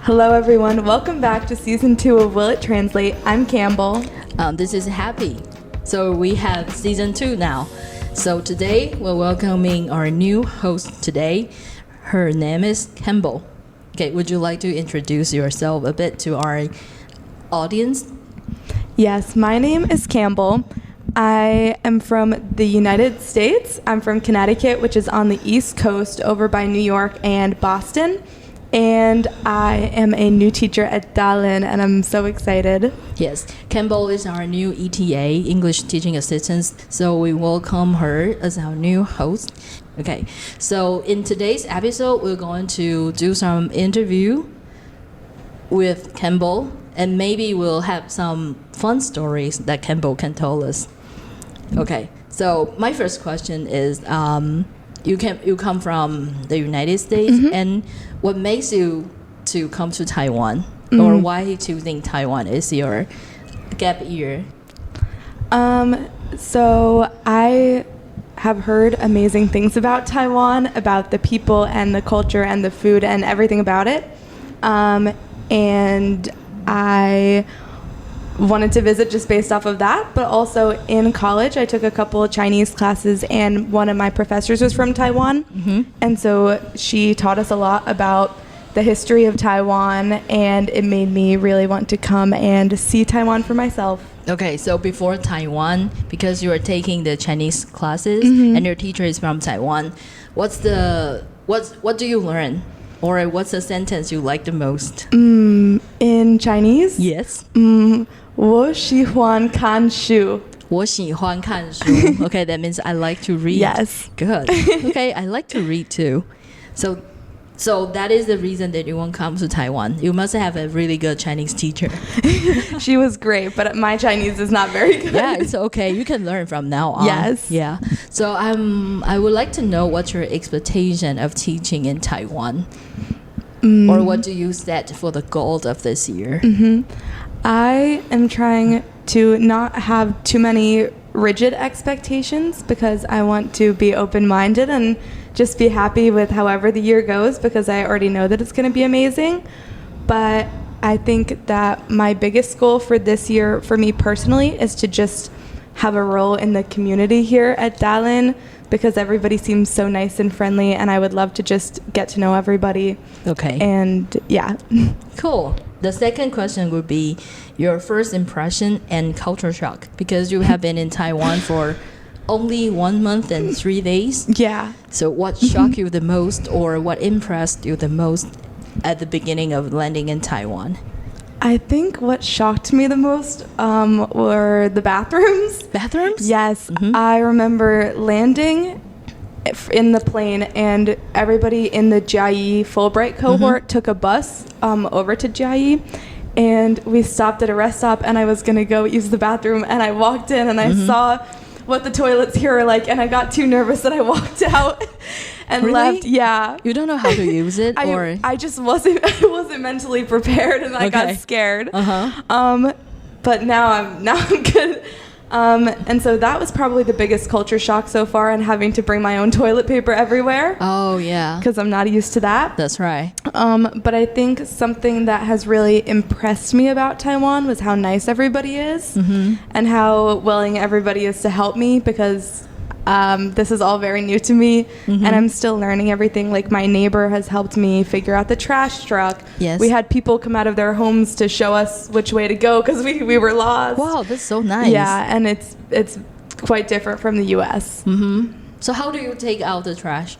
Hello everyone, welcome back to season 2 of Will It Translate. I'm Campbell. This is Happy. So we have season 2 now. So today we're welcoming our new host today. Her name is Campbell. Okay, would you like to introduce yourself a bit to our audience? Yes, my name is Campbell. I am from the United States. I'm from Connecticut, which is on the East Coast over by New York and Boston. And I am a new teacher at Dallin, and I'm so excited. Yes, Campbell is our new ETA, English Teaching Assistant, so we welcome her as our new host. Okay, so in today's episode, we're going to do some interview with Campbell, and maybe we'll have some fun stories that Campbell can tell us. Okay, so my first question is, you come from the United States, and what makes you to come to Taiwan, or why choosing Taiwan is your gap year? So I have heard amazing things about Taiwan, about the people and the culture and the food and everything about it. And I wanted to visit just based off of that, but also in college I took a couple of Chinese classes, and one of my professors was from Taiwan, and so she taught us a lot about the history of Taiwan, and it made me really want to come and see Taiwan for myself. Okay, so before Taiwan, because you are taking the Chinese classes and your teacher is from Taiwan, what do you learn? Or what's the sentence you like the most? In Chinese? Yes. 我喜欢看书. 我喜欢看书. Okay, that means I like to read. Yes. Good. Okay, I like to read too. So that is the reason that you won't come to Taiwan. You must have a really good Chinese teacher. She was great, but my Chinese is not very good. Yeah, it's okay. You can learn from now on. Yes. Yeah. So I would like to know what's your expectation of teaching in Taiwan? Or what do you set for the goals of this year? I am trying to not have too many rigid expectations, because I want to be open-minded and just be happy with however the year goes, because I already know that it's going to be amazing. But I think that my biggest goal for this year for me personally is to just have a role in the community here at Dallin, because everybody seems so nice and friendly, and I would love to just get to know everybody. Okay. And yeah. Cool. The second question would be your first impression and culture shock, because you have been in Taiwan for only 1 month and 3 days. Yeah. So what shocked you the most, or what impressed you the most at the beginning of landing in Taiwan? I think what shocked me the most were the bathrooms. Bathrooms? Yes. I remember landing in the plane, and everybody in the Jiayi Fulbright cohort took a bus over to Jiayi, and we stopped at a rest stop, and I was going to go use the bathroom, and I walked in and I saw what the toilets here are like, and I got too nervous that I walked out and left. Yeah. You don't know how to use it? Or I just wasn't mentally prepared, and I got scared. But now I'm good. And so that was probably the biggest culture shock so far, and having to bring my own toilet paper everywhere. Oh, yeah. Because I'm not used to that. That's right. But I think something that has really impressed me about Taiwan was how nice everybody is, and how willing everybody is to help me, because this is all very new to me, and I'm still learning everything. Like, my neighbor has helped me figure out the trash truck. Yes. We had people come out of their homes to show us which way to go, because we were lost. Wow, that's so nice. Yeah, and it's quite different from the U.S. So how do you take out the trash?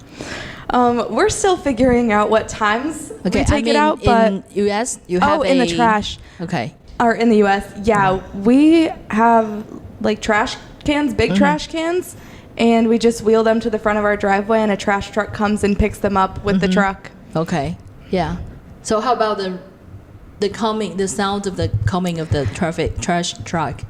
We're still figuring out what times we take it out, but in U.S. you have in the trash. Okay. Or in the U.S., yeah, we have like trash cans, big trash cans, and we just wheel them to the front of our driveway, and a trash truck comes and picks them up with the truck. Okay. Yeah. So how about the sound of the coming of the trash truck?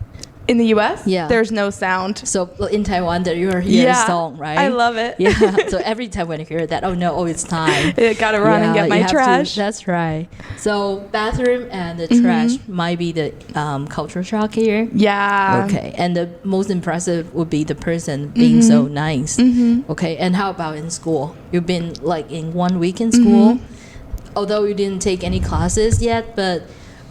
In the U.S., yeah, there's no sound. So in Taiwan, that you hear a song, right? I love it. Yeah. So every time when you hear that, it's time. I gotta run and get my trash. That's right. So bathroom and the trash might be the culture shock here. Yeah. Okay. And the most impressive would be the person being so nice. Okay. And how about in school? You've been like in 1 week in school. although you didn't take any classes yet, but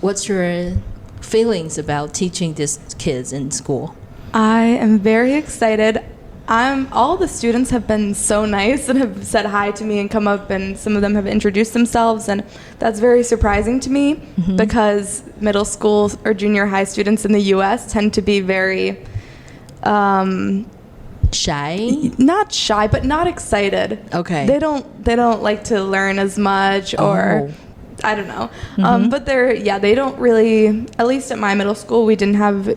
what's your feelings about teaching these kids in school? I am very excited. All the students have been so nice and have said hi to me and come up, and some of them have introduced themselves, and that's very surprising to me because middle school or junior high students in the U.S. tend to be very shy? Not shy, but not excited. Okay. They don't like to learn as much, or I don't know. But they don't really, at least at my middle school, we didn't have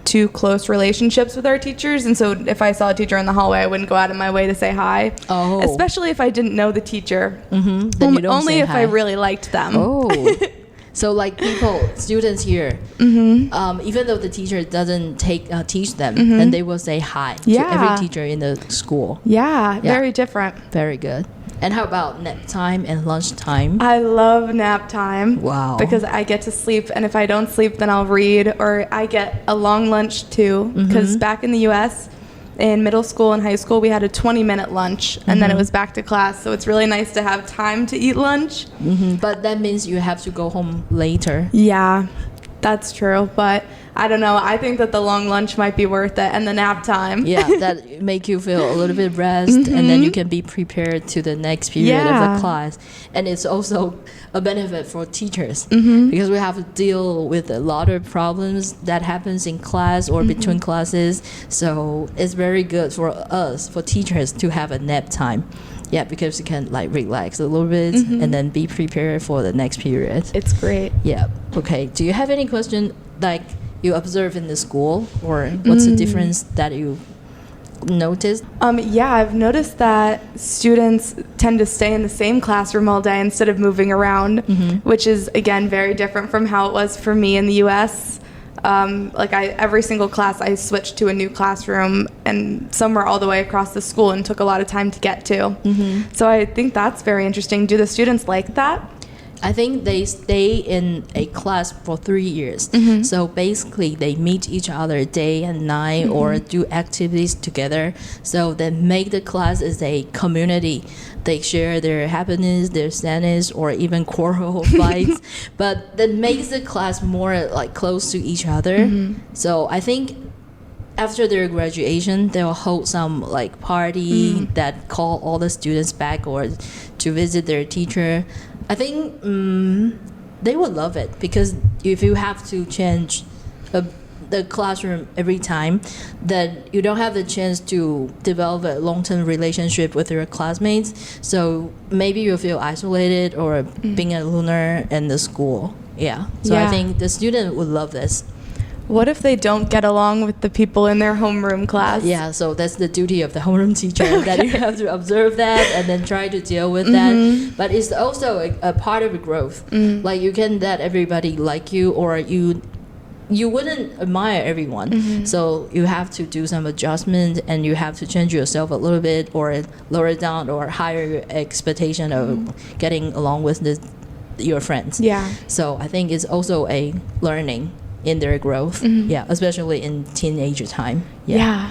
too close relationships with our teachers, and so if I saw a teacher in the hallway, I wouldn't go out of my way to say hi. Especially if I didn't know the teacher. Then you don't only say if hi. I really liked them. So like students here, even though the teacher doesn't teach them, then they will say hi to every teacher in the school. Yeah, very different. Very good. And how about nap time and lunch time? I love nap time. Wow. Because I get to sleep, and if I don't sleep, then I'll read, or I get a long lunch too. Because back in the U.S., in middle school and high school, we had a 20-minute lunch, and then it was back to class. So it's really nice to have time to eat lunch. But that means you have to go home later. Yeah, that's true. But I don't know. I think that the long lunch might be worth it, and the nap time. Yeah, that make you feel a little bit rest, and then you can be prepared to the next period of the class. And it's also a benefit for teachers because we have to deal with a lot of problems that happens in class or between classes. So it's very good for us, for teachers, to have a nap time. Yeah, because you can like relax a little bit and then be prepared for the next period. It's great. Yeah. Okay. Do you have any question like you observe in the school, or what's the difference that you noticed? Yeah, I've noticed that students tend to stay in the same classroom all day instead of moving around, which is, again, very different from how it was for me in the U.S. Every single class I switched to a new classroom, and some were all the way across the school and took a lot of time to get to. So I think that's very interesting. Do the students like that? I think they stay in a class for 3 years. So basically, they meet each other day and night or do activities together. So they make the class as a community. They share their happiness, their sadness, or even quarrel fights. But that makes the class more like close to each other. So I think after their graduation, they'll hold some like party that call all the students back or to visit their teacher. I think they would love it, because if you have to change the classroom every time, then you don't have the chance to develop a long-term relationship with your classmates. So maybe you feel isolated or being a loner in the school. Yeah. So I think the student would love this. What if they don't get along with the people in their homeroom class? Yeah, so that's the duty of the homeroom teacher, that you have to observe that and then try to deal with that. But it's also a part of growth. Like you can let everybody like you, or you wouldn't admire everyone. So you have to do some adjustment, and you have to change yourself a little bit, or lower down or higher your expectation of getting along with your friends. Yeah. So I think it's also a learning in their growth, especially in teenager time. Yeah.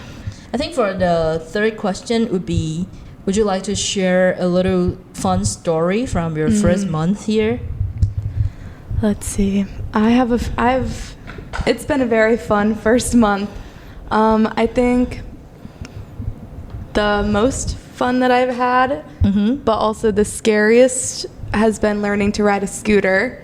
I think for the third question would be, would you like to share a little fun story from your first month here? Let's see. It's been a very fun first month. I think the most fun that I've had, but also the scariest, has been learning to ride a scooter.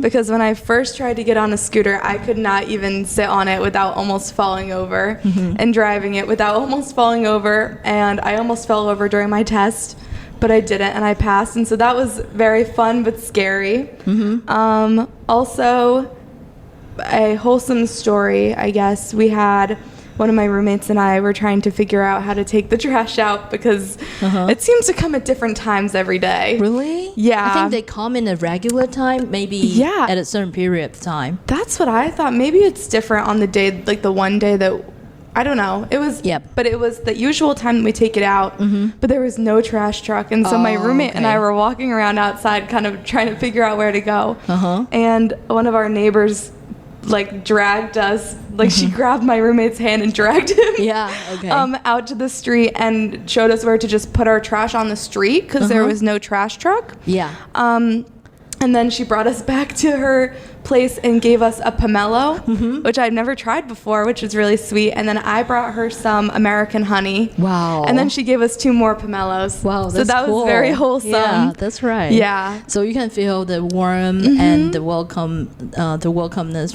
Because when I first tried to get on a scooter, I could not even sit on it without almost falling over, and driving it without almost falling over, and I almost fell over during my test, but I didn't, and I passed, and so that was very fun but scary. Also, a wholesome story, I guess. We had one of my roommates and I were trying to figure out how to take the trash out, because it seems to come at different times every day. Really? Yeah. I think they come in a regular time, maybe at a certain period of time. That's what I thought. Maybe it's different on the day, like the one day that, I don't know. It was, but it was the usual time that we take it out, but there was no trash truck. And so my roommate and I were walking around outside kind of trying to figure out where to go. And one of our neighbors like dragged us, like she grabbed my roommate's hand and dragged him out to the street and showed us where to just put our trash on the street because there was no trash truck. And then she brought us back to her place and gave us a pomelo, which I'd never tried before, which was really sweet. And then I brought her some American honey. Wow. And then she gave us 2 more pomelos. Wow, that's so that cool. was very wholesome. Yeah, that's right. Yeah. So you can feel the warmth and the welcomeness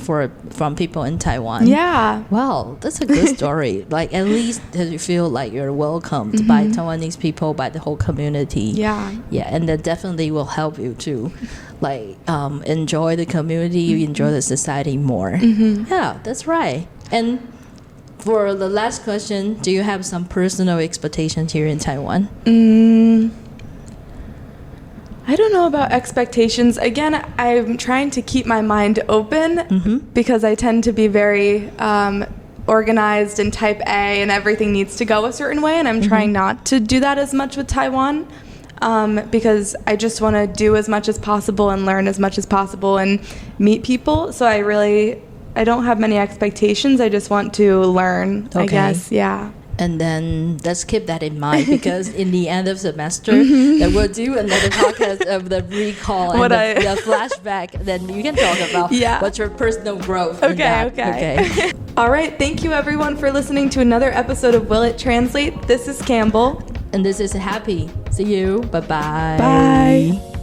from people in Taiwan. Yeah. Wow, that's a good story. Like at least you feel like you're welcomed by Taiwanese people, by the whole community. Yeah. Yeah, and that definitely will help you to like enjoy the community, enjoy the society more. Yeah, that's right. And for the last question, do you have some personal expectations here in Taiwan? I don't know about expectations. Again, I'm trying to keep my mind open because I tend to be very organized and type A and everything needs to go a certain way, and I'm trying not to do that as much with Taiwan. Because I just want to do as much as possible and learn as much as possible and meet people. So I don't have many expectations. I just want to learn, I guess. Yeah. And then let's keep that in mind because in the end of semester, that we'll do another podcast of the recall and the flashback. Then you can talk about what's your personal growth. Okay. All right. Thank you, everyone, for listening to another episode of Will It Translate? This is Campbell. And this is Happy. See you. Bye-bye. Bye.